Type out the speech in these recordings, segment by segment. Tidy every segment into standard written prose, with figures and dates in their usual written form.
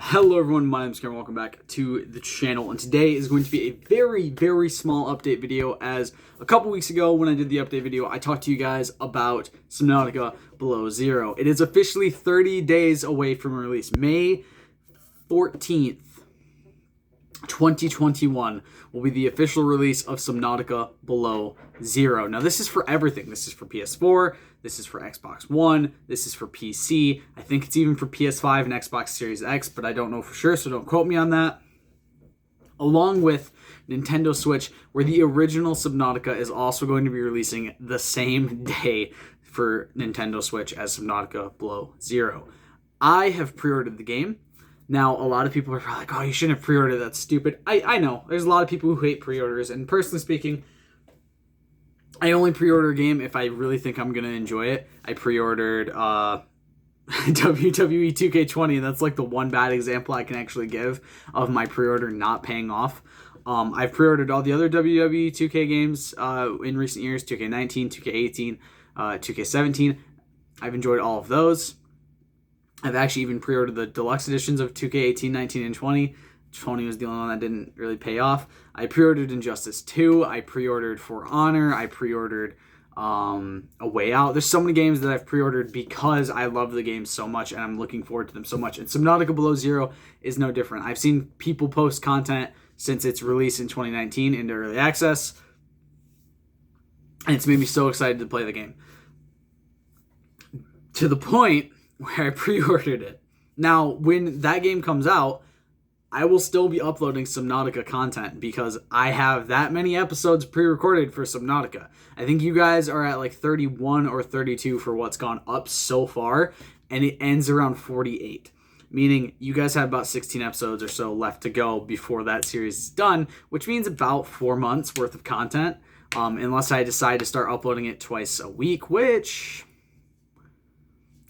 Hello everyone, my name is Cameron, welcome back to the channel, and today is going to be a very small update video. As a couple weeks ago when I did the update video, I talked to you guys about Subnautica Below Zero. It is officially 30 days away from release. May 14th, 2021 will be the official release of Subnautica Below Zero. Now this is for everything. This is for PS4, this is for Xbox One, this is for PC. I think it's even for PS5 and Xbox Series X, but I don't know for sure, so don't quote me on that. Along with Nintendo Switch, where the original Subnautica is also going to be releasing the same day for Nintendo Switch as Subnautica Below Zero. I have pre-ordered the game. Now, a lot of people are like, oh, you shouldn't have pre-ordered, that's stupid. I know, there's a lot of people who hate pre-orders, and personally speaking, I only pre-order a game if I really think I'm going to enjoy it. I pre-ordered WWE 2K20, and that's like the one bad example I can actually give of my pre-order not paying off. I've pre-ordered all the other WWE 2K games in recent years, 2K19, 2K18, 2K17. I've enjoyed all of those. I've actually even pre-ordered the deluxe editions of 2K18, 19, and 20. 20 was the only one that didn't really pay off. I pre-ordered Injustice 2. I pre-ordered For Honor. I pre-ordered A Way Out. There's so many games that I've pre-ordered because I love the game so much and I'm looking forward to them so much. And Subnautica Below Zero is no different. I've seen people post content since its release in 2019 into early access, and it's made me so excited to play the game. To the point where I pre-ordered it. Now, when that game comes out, I will still be uploading Subnautica content because I have that many episodes pre-recorded for Subnautica. I think you guys are at like 31 or 32 for what's gone up so far, and it ends around 48. Meaning you guys have about 16 episodes or so left to go before that series is done, which means about 4 months worth of content, unless I decide to start uploading it twice a week, which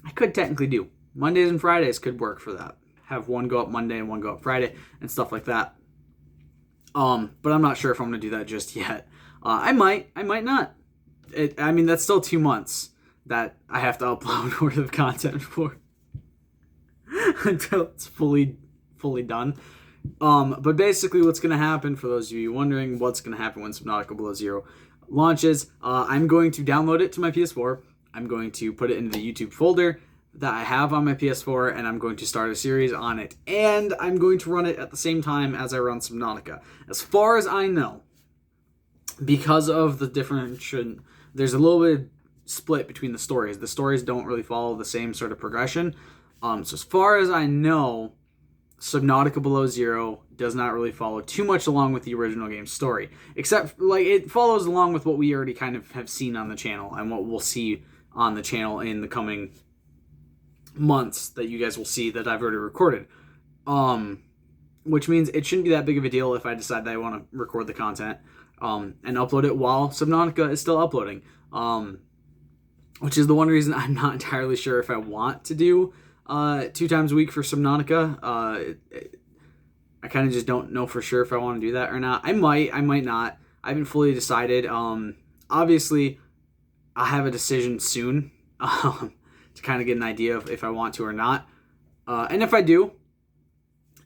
I could technically do. Mondays and Fridays could work for that. Have one go up Monday and one go up Friday and stuff like that. But I'm not sure if I'm going to do that just yet. I might not. I mean, that's still 2 months that I have to upload worth of content for until it's fully done. But basically what's going to happen, for those of you wondering what's going to happen when Subnautica Below Zero launches, I'm going to download it to my PS4. I'm going to put it into the YouTube folder that I have on my PS4, and I'm going to start a series on it. And I'm going to run it at the same time as I run Subnautica. As far as I know, because of the difference, there's a little bit split between the stories. The stories don't really follow the same sort of progression. So as far as I know, Subnautica Below Zero does not really follow too much along with the original game's story. Except, like, it follows along with what we already kind of have seen on the channel and what we'll see on the channel in the coming months that you guys will see that I've already recorded. Which means it shouldn't be that big of a deal if I decide that I want to record the content and upload it while Subnautica is still uploading. Which is the one reason I'm not entirely sure if I want to do 2 times a week for Subnautica. I kind of just don't know for sure if I want to do that or not. I might not. I haven't fully decided. Obviously, I'll have a decision soon to kind of get an idea of if I want to or not. And if I do,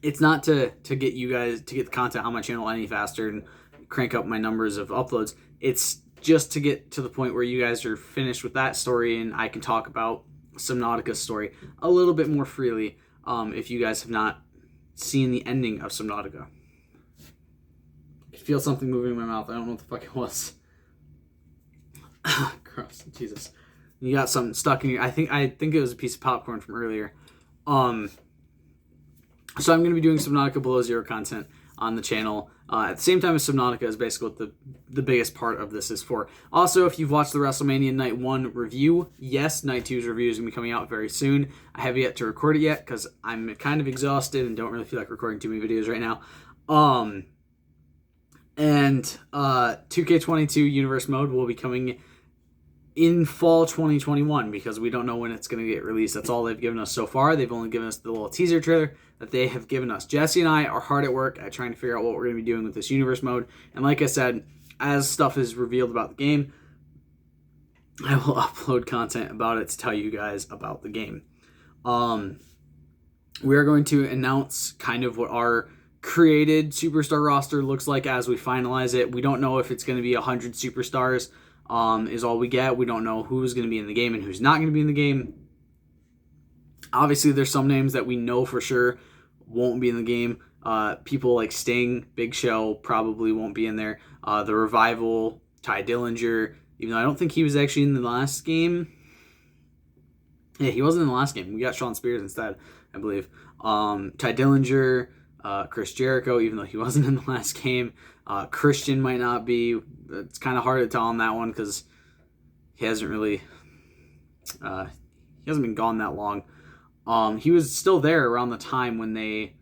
it's not to get you guys to get the content on my channel any faster and crank up my numbers of uploads. It's just to get to the point where you guys are finished with that story and I can talk about Subnautica's story a little bit more freely if you guys have not seen the ending of Subnautica. I feel something moving in my mouth. I don't know what the fuck it was. Gross. Jesus. You got something stuck in your... I think it was a piece of popcorn from earlier. So I'm going to be doing Subnautica Below Zero content on the channel at the same time as Subnautica is basically what the biggest part of this is for. Also, if you've watched the WrestleMania Night 1 review, yes, Night 2's review is going to be coming out very soon. I have yet to record it yet because I'm kind of exhausted and don't really feel like recording too many videos right now. And 2K22 Universe Mode will be coming in fall 2021 because we don't know when it's going to get released. That's all they've given us so far. They've only given us the little teaser trailer that they have given us. Jesse and I are hard at work at trying to figure out what we're going to be doing with this universe mode. And like I said, as stuff is revealed about the game, I will upload content about it to tell you guys about the game. we are going to announce kind of what our created superstar roster looks like as we finalize it. We don't know if it's going to be 100 superstars is all we get. We don't know who's going to be in the game and who's not going to be in the game. Obviously, there's some names that we know for sure won't be in the game. People like Sting, Big Show probably won't be in there. The Revival, Ty Dillinger, even though I don't think he was actually in the last game. Yeah, he wasn't in the last game. We got Shawn Spears instead, I believe. Ty Dillinger, Chris Jericho, even though he wasn't in the last game. Christian might not be. It's kind of hard to tell on that one because he hasn't really... he hasn't been gone that long. He was still there around the time when they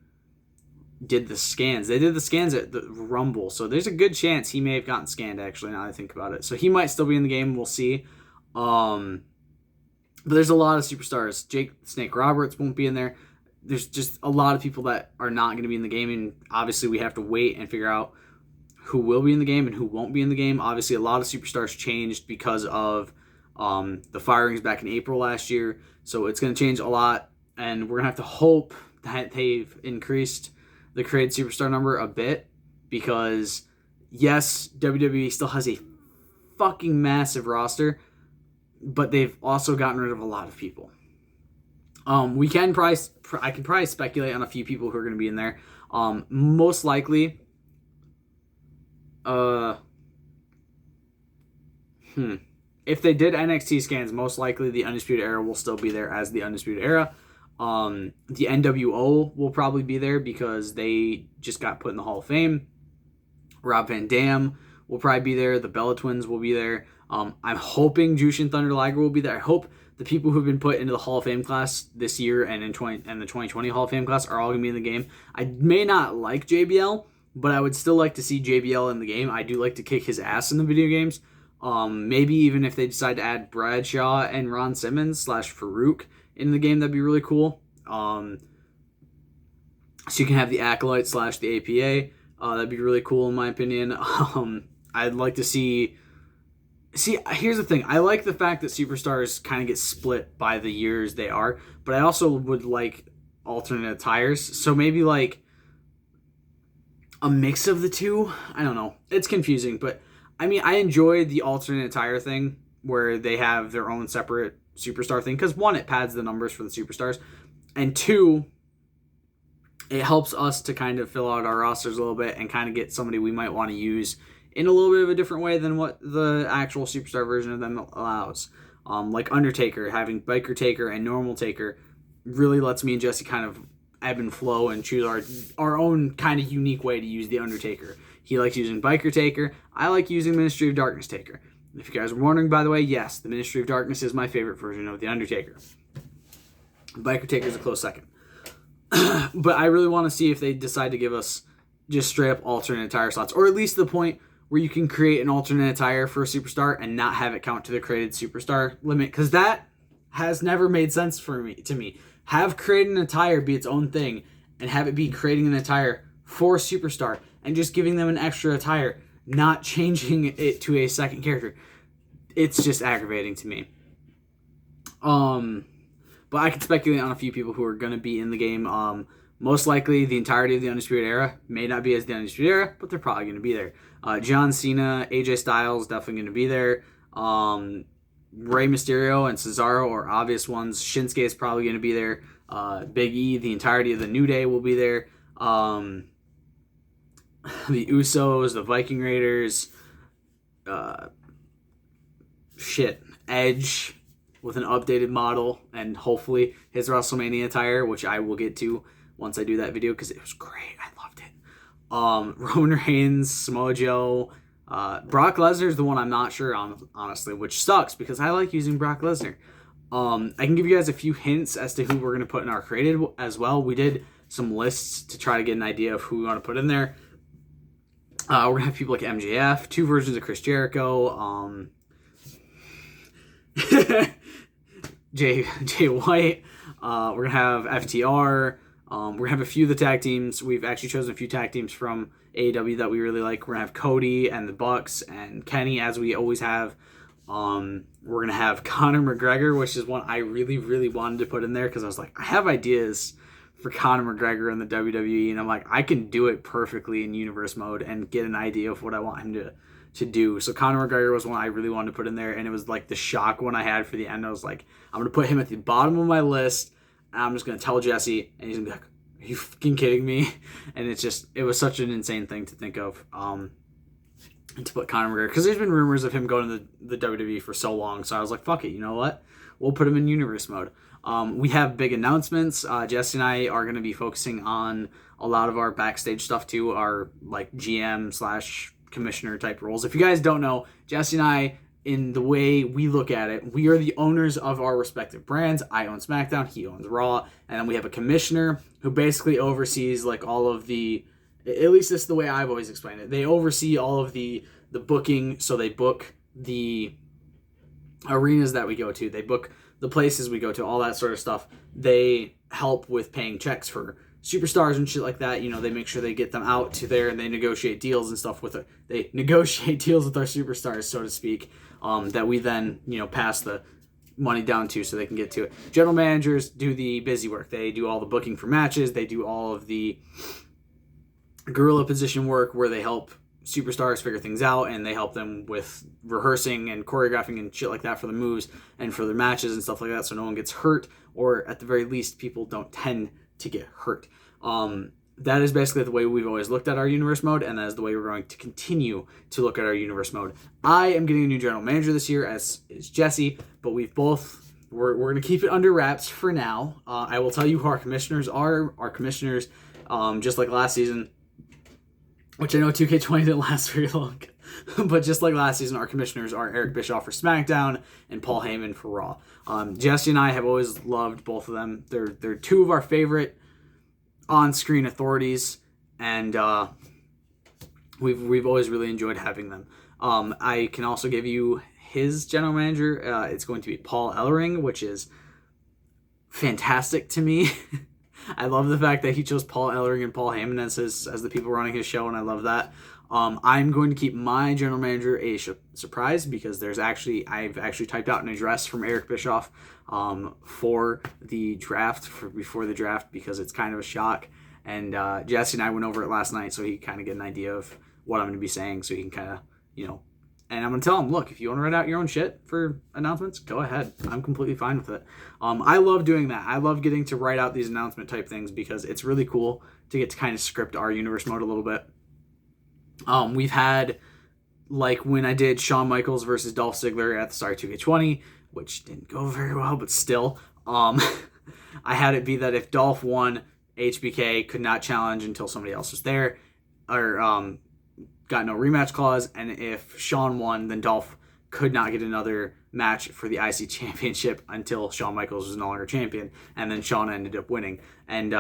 did the scans. They did the scans at the Rumble, so there's a good chance he may have gotten scanned, actually, now that I think about it. So he might still be in the game. We'll see. But there's a lot of superstars. Jake Snake Roberts won't be in there. There's just a lot of people that are not going to be in the game, and obviously we have to wait and figure out who will be in the game and who won't be in the game. Obviously, a lot of superstars changed because of the firings back in April last year, so it's going to change a lot, and we're going to have to hope that they've increased the created superstar number a bit because, yes, WWE still has a fucking massive roster, but they've also gotten rid of a lot of people. I can probably speculate on a few people who are going to be in there. Most likely, if they did NXT scans, most likely the Undisputed Era will still be there as the Undisputed Era. The NWO will probably be there because they just got put in the Hall of Fame. Rob Van Dam will probably be there. The Bella Twins will be there. I'm hoping Jushin Thunder Liger will be there. I hope the people who've been put into the Hall of Fame class this year and the 2020 Hall of Fame class are all going to be in the game. I may not like JBL, but I would still like to see JBL in the game. I do like to kick his ass in the video games. Maybe even if they decide to add Bradshaw and Ron Simmons / Farouk in the game, that'd be really cool. So you can have the Acolyte / the APA. That'd be really cool in my opinion. I'd like to see, here's the thing. I like the fact that superstars kind of get split by the years they are, but I also would like alternate attires. So maybe like a mix of the two. I don't know. It's confusing, but I mean, I enjoy the alternate attire thing where they have their own separate superstar thing because, one, it pads the numbers for the superstars, and two, it helps us to kind of fill out our rosters a little bit and kind of get somebody we might want to use in a little bit of a different way than what the actual superstar version of them allows. Like Undertaker, having Biker Taker and Normal Taker really lets me and Jesse kind of ebb and flow and choose our own kind of unique way to use the Undertaker. He likes using Biker Taker. I like using Ministry of Darkness Taker. If you guys were wondering, by the way, yes, the Ministry of Darkness is my favorite version of the Undertaker. Biker Taker is a close second. But I really want to see if they decide to give us just straight up alternate attire slots, or at least the point where you can create an alternate attire for a superstar and not have it count to the created superstar limit, because that has never made sense to me. Have created an attire be its own thing and have it be creating an attire for a superstar and just giving them an extra attire, not changing it to a second character. It's just aggravating to me. But I can speculate on a few people who are going to be in the game. Most likely, the entirety of the Undisputed Era may not be as the Undisputed Era, but they're probably going to be there. John Cena, AJ Styles, definitely going to be there. Rey Mysterio and Cesaro are obvious ones. Shinsuke is probably going to be there. Big E, the entirety of the New Day will be there. The Usos, the Viking Raiders, Edge with an updated model, and hopefully his WrestleMania attire, which I will get to once I do that video because it was great. I loved it. Roman Reigns, Samoa Joe, Brock Lesnar is the one I'm not sure on, honestly, which sucks because I like using Brock Lesnar. I can give you guys a few hints as to who we're going to put in our created as well. We did some lists to try to get an idea of who we want to put in there. We're going to have people like MJF, 2 versions of Chris Jericho, Jay White. We're going to have FTR. We're going to have a few of the tag teams. We've actually chosen a few tag teams from AEW that we really like. We're going to have Cody and the Bucks and Kenny, as we always have. We're going to have Conor McGregor, which is one I really, really wanted to put in there because I was like, I have ideas for Conor McGregor in the WWE, and I'm like, I can do it perfectly in universe mode and get an idea of what I want him to do. So Conor McGregor was one I really wanted to put in there, and it was like the shock one I had for the end. I was like, I'm gonna put him at the bottom of my list, and I'm just gonna tell Jesse, and he's gonna be like, are you fucking kidding me? And it was such an insane thing to think of. And to put Conor McGregor, because there's been rumors of him going to the WWE for so long, so I was like, fuck it, you know what? We'll put him in universe mode. We have big announcements. Jesse and I are going to be focusing on a lot of our backstage stuff too, our like GM / commissioner type roles. If you guys don't know, Jesse and I, in the way we look at it, we are the owners of our respective brands. I own SmackDown, he owns Raw, and then we have a commissioner who basically oversees like all of the, at least this is the way I've always explained it. They oversee all of the booking, so they book the arenas that we go to, they book the places we go to, all that sort of stuff. They help with paying checks for superstars and shit like that. You know, they make sure they get them out to there, and they negotiate deals and stuff with it. They negotiate deals with our superstars, so to speak, that we then, you know, pass the money down to so they can get to it. General managers do the busy work. They do all the booking for matches. They do all of the guerrilla position work where they help superstars figure things out, and they help them with rehearsing and choreographing and shit like that for the moves and for their matches and stuff like that, so no one gets hurt, or at the very least people don't tend to get hurt. That is basically the way we've always looked at our universe mode, and that is the way we're going to continue to look at our universe mode. I am getting a new general manager this year, as is Jesse, but we're going to keep it under wraps for now. I will tell you who our commissioners are. Our commissioners, just like last season, which I know 2K20 didn't last very long, but just like last season, our commissioners are Eric Bischoff for SmackDown and Paul Heyman for Raw. Jesse and I have always loved both of them. They're two of our favorite on-screen authorities, and we've always really enjoyed having them. I can also give you his general manager. It's going to be Paul Ellering, which is fantastic to me. I love the fact that he chose Paul Ellering and Paul Heyman as the people running his show, and I love that. I'm going to keep my general manager a surprise, because I've actually typed out an address from Eric Bischoff for the draft, before the draft, because it's kind of a shock. And Jesse and I went over it last night, so he kind of get an idea of what I'm going to be saying, so he can kind of, you know, and I'm going to tell him, look, if you want to write out your own shit for announcements, go ahead. I'm completely fine with it. I love doing that. I love getting to write out these announcement type things, because it's really cool to get to kind of script our universe mode a little bit. We've had, like, when I did Shawn Michaels versus Dolph Ziggler at the Star 2K20, which didn't go very well, but still, I had it be that if Dolph won, HBK could not challenge until somebody else was there, or got no rematch clause, and if Shawn won, then Dolph could not get another match for the IC championship until Shawn Michaels was no longer champion, and then Shawn ended up winning. And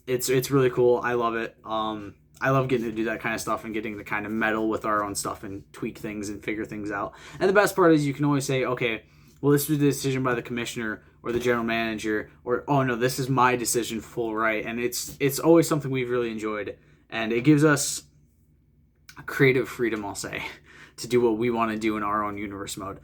it's really cool. I love it. I love getting to do that kind of stuff and getting to kind of meddle with our own stuff and tweak things and figure things out. And the best part is you can always say, okay, well, this was a decision by the commissioner or the general manager, or, oh no, this is my decision full right. And it's always something we've really enjoyed, and it gives us creative freedom, I'll say, to do what we want to do in our own universe mode.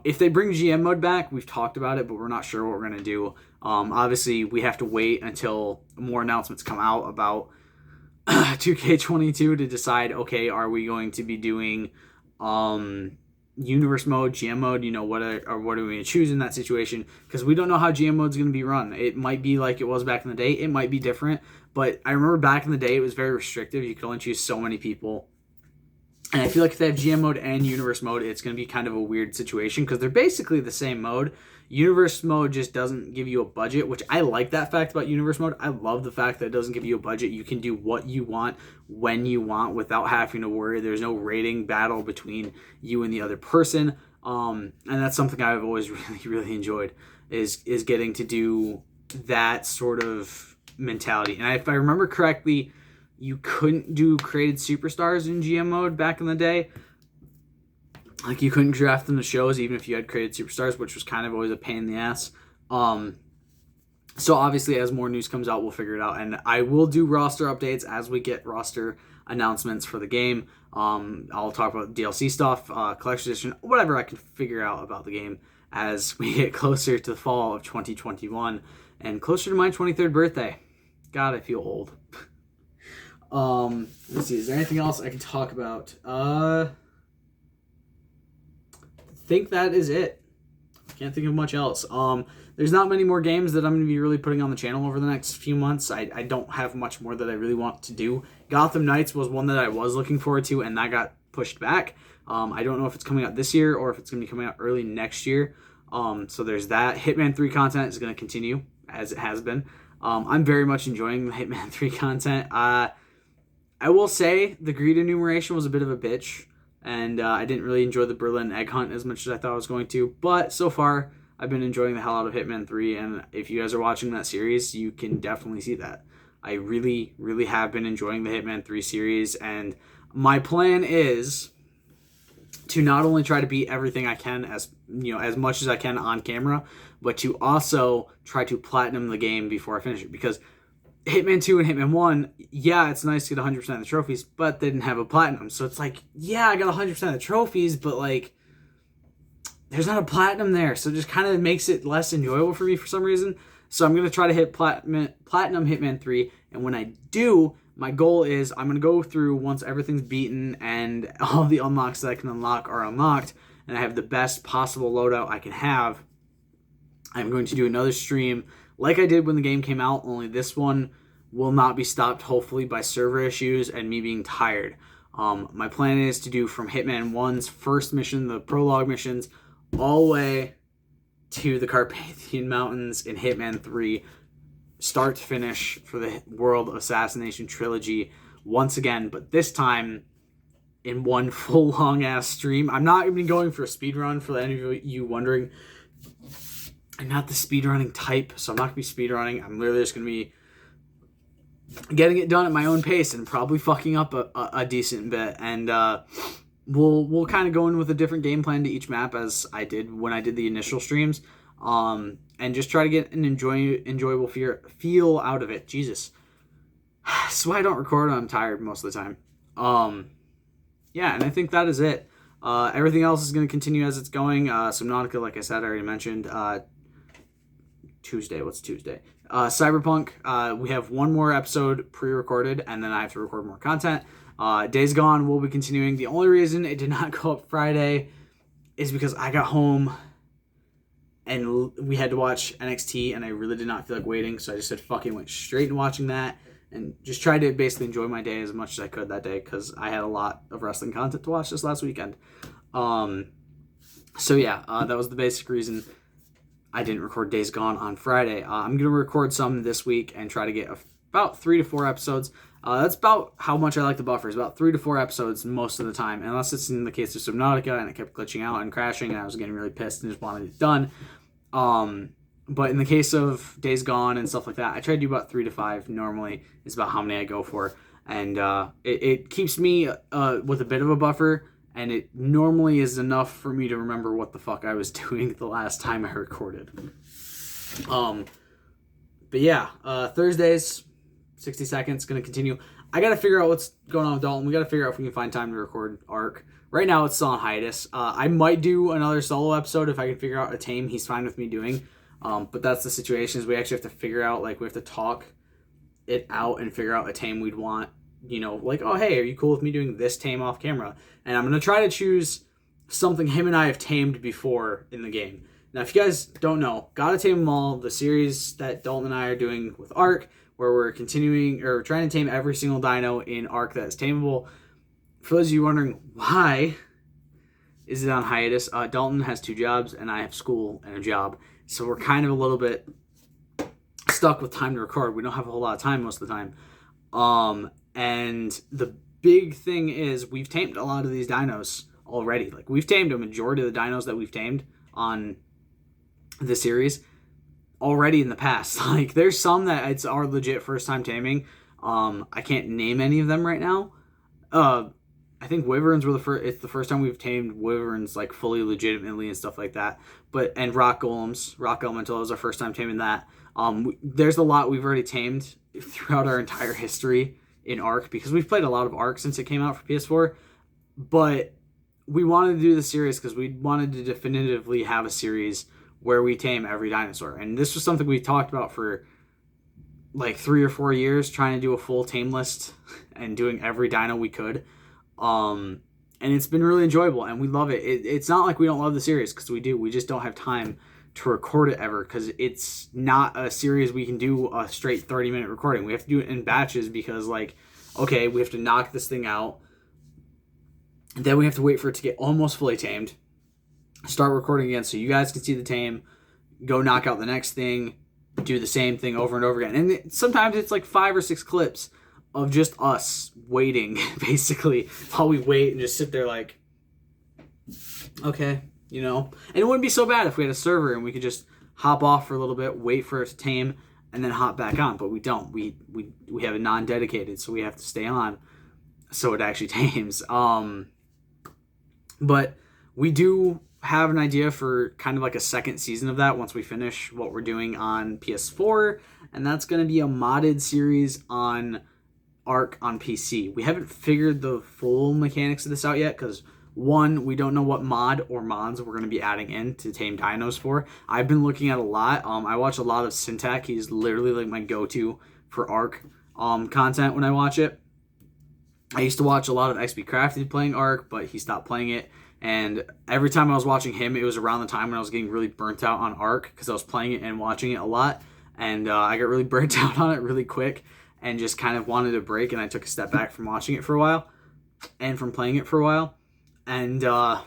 If they bring GM mode back, we've talked about it, but we're not sure what we're going to do. Obviously, we have to wait until more announcements come out about 2K22 to decide, okay, are we going to be doing universe mode, GM mode, you know, what are we going to choose in that situation? Because we don't know how GM mode is going to be run. It might be like it was back in the day. It might be different, but I remember back in the day it was very restrictive. You could only choose so many people. And I feel like if they have GM mode and universe mode, it's going to be kind of a weird situation, because they're basically the same mode. Universe mode just doesn't give you a budget, which I like that fact about universe mode. I love the fact that it doesn't give you a budget. You can do what you want when you want without having to worry. There's no rating battle between you and the other person. And that's something I've always really, really enjoyed, is getting to do that sort of mentality. And if I remember correctly, you couldn't do created superstars in GM mode back in the day. Like, you couldn't draft them to shows even if you had created superstars, which was kind of always a pain in the ass. So obviously, as more news comes out, we'll figure it out. And I will do roster updates as we get roster announcements for the game. I'll talk about DLC stuff, collection edition, whatever I can figure out about the game as we get closer to the fall of 2021 and closer to my 23rd birthday. God, I feel old. Let's see. Is there anything else I can talk about? I think that is it. Can't think of much else. There's not many more games that I'm going to be really putting on the channel over the next few months. I don't have much more that I really want to do. Gotham Knights was one that I was looking forward to, and that got pushed back. I don't know if it's coming out this year or if it's going to be coming out early next year. So there's that. Hitman 3 content is going to continue as it has been. I'm very much enjoying the Hitman 3 content. I will say the greed enumeration was a bit of a bitch, and I didn't really enjoy the Berlin egg hunt as much as I thought I was going to. But so far, I've been enjoying the hell out of Hitman 3, and if you guys are watching that series, you can definitely see that. I really, really have been enjoying the Hitman 3 series, and my plan is to not only try to beat everything I can as much as I can on camera, but to also try to platinum the game before I finish it. Because Hitman 2 and Hitman 1, yeah, it's nice to get 100% of the trophies, but they didn't have a platinum. So it's like, yeah, I got 100% of the trophies, but like, there's not a platinum there. So it just kind of makes it less enjoyable for me for some reason. So I'm going to try to hit platinum Hitman 3. And when I do, my goal is I'm going to go through once everything's beaten and all the unlocks that I can unlock are unlocked, and I have the best possible loadout I can have. I'm going to do another stream like I did when the game came out, only this one will not be stopped, hopefully, by server issues and me being tired. My plan is to do from Hitman 1's first mission, the prologue missions, all the way to the Carpathian Mountains in Hitman 3, start to finish for the World Assassination Trilogy once again, but this time in one full long-ass stream. I'm not even going for a speedrun, for any of you wondering. I'm not the speedrunning type, so I'm not going to be speedrunning. I'm literally just going to be getting it done at my own pace and probably fucking up a decent bit. And we'll kind of go in with a different game plan to each map as I did when I did the initial streams. And just try to get an enjoyable feel out of it. Jesus. That's why I don't record when I'm tired most of the time. Yeah, and I think that is it. Everything else is going to continue as it's going. Subnautica, like I said, I already mentioned. Tuesday. What's Tuesday? Cyberpunk. We have one more episode pre-recorded, and then I have to record more content. Days Gone will be continuing. The only reason it did not go up Friday is because I got home and we had to watch NXT, and I really did not feel like waiting, so I just said fucking went straight into watching that and just tried to basically enjoy my day as much as I could that day because I had a lot of wrestling content to watch this last weekend. So yeah, that was the basic reason I didn't record Days Gone on Friday. I'm going to record some this week and try to get about 3 to 4 episodes. That's about how much I like the buffers, about 3 to 4 episodes most of the time, unless it's in the case of Subnautica and it kept glitching out and crashing and I was getting really pissed and just wanted it done. But in the case of Days Gone and stuff like that, I try to do about 3 to 5 normally is about how many I go for. And it keeps me with a bit of a buffer, and it normally is enough for me to remember what the fuck I was doing the last time I recorded. But yeah, Thursdays, 60 seconds, going to continue. I got to figure out what's going on with Dalton. We got to figure out if we can find time to record Ark. Right now, it's still on hiatus. I might do another solo episode if I can figure out a tame he's fine with me doing. But that's the situation, is we actually have to figure out, like, we have to talk it out and figure out a tame we'd want. You know, like, oh, hey, are you cool with me doing this tame off camera? And I'm going to try to choose something him and I have tamed before in the game. Now, if you guys don't know, Gotta Tame Them All, the series that Dalton and I are doing with Ark, where we're continuing, or trying to tame every single dino in Ark that is tameable. For those of you wondering why is it on hiatus, Dalton has 2 jobs, and I have school and a job. So we're kind of a little bit stuck with time to record. We don't have a whole lot of time most of the time. And the big thing is we've tamed a lot of these dinos already. Like, we've tamed a majority of the dinos that we've tamed on the series already in the past. Like, there's some that it's our legit first time taming. I can't name any of them right now. I think wyverns were it's the first time we've tamed wyverns, like, fully legitimately and stuff like that. And rock golems, rock elemental was our first time taming that. There's a lot we've already tamed throughout our entire history in Ark, because we've played a lot of Ark since it came out for PS4, but we wanted to do the series because we wanted to definitively have a series where we tame every dinosaur. And this was something we talked about for like 3 or 4 years trying to do a full tame list and doing every dino we could. And it's been really enjoyable, and we love it. It's not like we don't love the series, because we do. We just don't have time to record it ever, because it's not a series we can do a straight 30-minute recording. We have to do it in batches, because, like, okay, we have to knock this thing out. Then we have to wait for it to get almost fully tamed. Start recording again so you guys can see the tame. Go knock out the next thing. Do the same thing over and over again. And sometimes it's like 5 or 6 clips of just us waiting, basically, while we wait and just sit there like, okay, you know. And it wouldn't be so bad if we had a server and we could just hop off for a little bit, wait for it to tame, and then hop back on. But we don't. We have a non-dedicated, so we have to stay on so it actually tames. But we do have an idea for kind of like a second season of that once we finish what we're doing on PS4, and that's going to be a modded series on Ark on PC. We haven't figured the full mechanics of this out yet, because one, we don't know what mod or mods we're going to be adding in to tame dinos for. I've been looking at a lot. I watch a lot of Syntac. He's literally like my go-to for Ark content when I watch it. I used to watch a lot of XP Crafted playing Ark, but he stopped playing it. And every time I was watching him, it was around the time when I was getting really burnt out on Ark, because I was playing it and watching it a lot. And I got really burnt out on it really quick and just kind of wanted a break. And I took a step back from watching it for a while and from playing it for a while. And so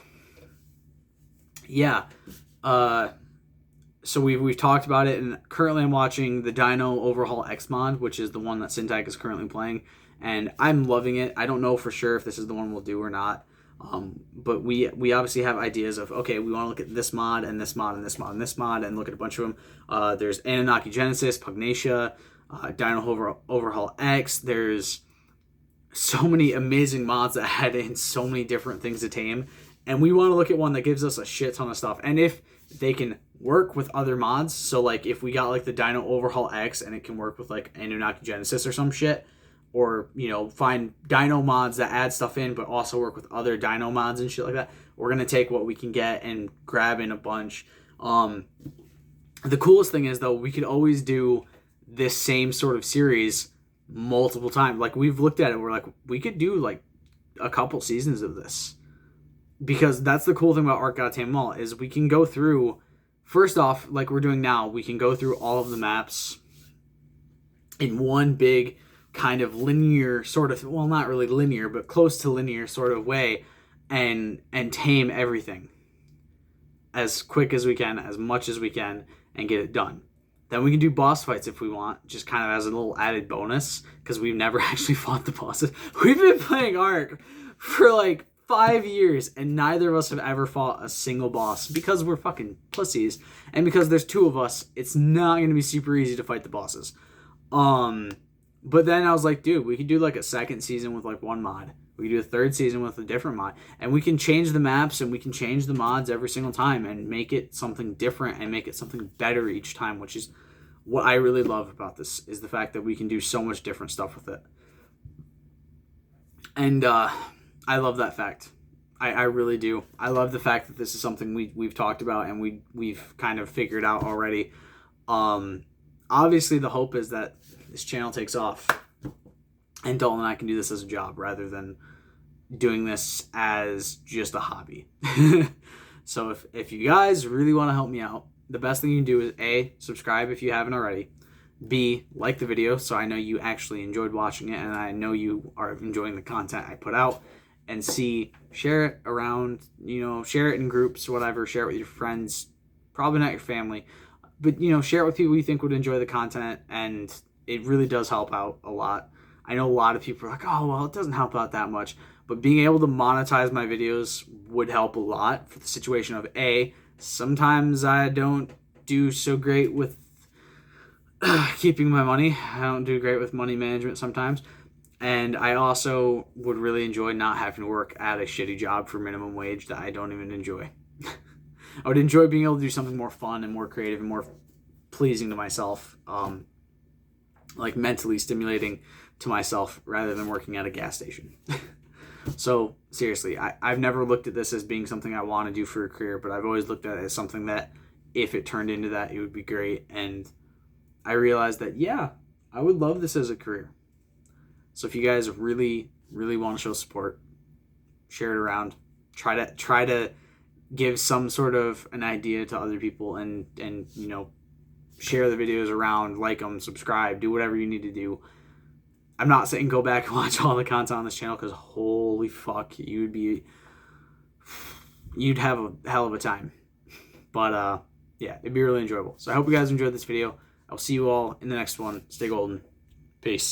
we've talked about it. And currently I'm watching the Dino Overhaul X mod, which is the one that Syntac is currently playing. And I'm loving it. I don't know for sure if this is the one we'll do or not. But we obviously have ideas of, okay, we want to look at this mod and this mod and this mod and this mod and look at a bunch of them. There's Anunnaki Genesis, Pugnacia, Dino Overhaul X. There's so many amazing mods that add in so many different things to tame. And we want to look at one that gives us a shit ton of stuff. And if they can work with other mods, so like if we got like the Dino Overhaul X and it can work with like Anunnaki Genesis or some shit, or, you know, find dino mods that add stuff in but also work with other dino mods and shit like that, we're going to take what we can get and grab in a bunch. The coolest thing is, though, we could always do this same sort of series multiple times. Like, we've looked at it, we're like, we could do like a couple seasons of this, because that's the cool thing about Ark Gotta Tame Them All, is we can go through, first off, like we're doing now, we can go through all of the maps in one big kind of linear sort of, well, not really linear, but close to linear sort of way, and tame everything as quick as we can, as much as we can, and get it done. Then we can do boss fights if we want, just kind of as a little added bonus, because we've never actually fought the bosses. We've been playing Ark for like 5 years, and neither of us have ever fought a single boss, because we're fucking pussies, and because there's 2 of us, it's not going to be super easy to fight the bosses. But then I was like, dude, we could do like a second season with like one mod. We could do a third season with a different mod. And we can change the maps and we can change the mods every single time and make it something different and make it something better each time, which is what I really love about this, is the fact that we can do so much different stuff with it. And I love that fact. I really do. I love the fact that this is something we've talked about and we've kind of figured out already. Obviously, the hope is that this channel takes off and Dalton and I can do this as a job rather than doing this as just a hobby. So if you guys really want to help me out, the best thing you can do is A, subscribe if you haven't already. B, like the video so I know you actually enjoyed watching it and I know you are enjoying the content I put out. And C, share it around, you know, share it in groups, whatever, share it with your friends, probably not your family, but, you know, share it with people you think would enjoy the content, and it really does help out a lot. I know a lot of people are like, oh, well, it doesn't help out that much. But being able to monetize my videos would help a lot for the situation of, A, sometimes I don't do so great with keeping my money. I don't do great with money management sometimes. And I also would really enjoy not having to work at a shitty job for minimum wage that I don't even enjoy. I would enjoy being able to do something more fun and more creative and more pleasing to myself. Like mentally stimulating to myself rather than working at a gas station. So seriously, I've never looked at this as being something I want to do for a career, but I've always looked at it as something that if it turned into that, it would be great. And I realized that, yeah, I would love this as a career. So if you guys really, really want to show support, share it around. Try to give some sort of an idea to other people, and you know, share the videos around, like them, subscribe, do whatever you need to do. I'm not saying go back and watch all the content on this channel, because holy fuck, you'd have a hell of a time. But yeah, it'd be really enjoyable. So I hope you guys enjoyed this video. I'll see you all in the next one. Stay golden. Peace.